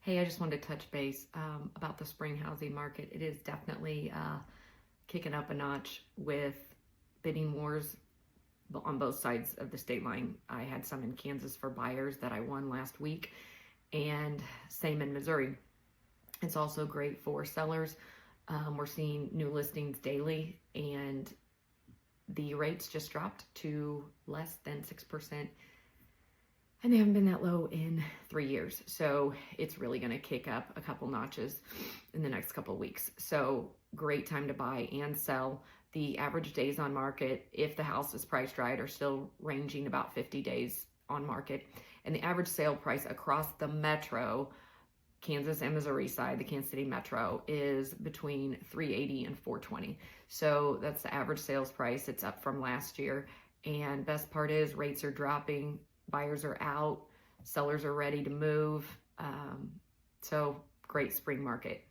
Hey, I just wanted to touch base about the spring housing market. It is definitely kicking up a notch with bidding wars on both sides of the state line. I had some in Kansas for buyers that I won last week, and same in Missouri. It's also great for sellers. We're seeing new listings daily, and the rates just dropped to less than 6%. And they haven't been that low in 3 years. So it's really going to kick up a couple notches in the next couple of weeks. So great time to buy and sell. The average days on market, if the house is priced right, are still ranging about 50 days on market. And the average sale price across the metro, Kansas and Missouri side, the Kansas City metro, is between $380 and $420. So that's the average sales price. It's up from last year. And best part is rates are dropping. Buyers are out, sellers are ready to move. So great spring market.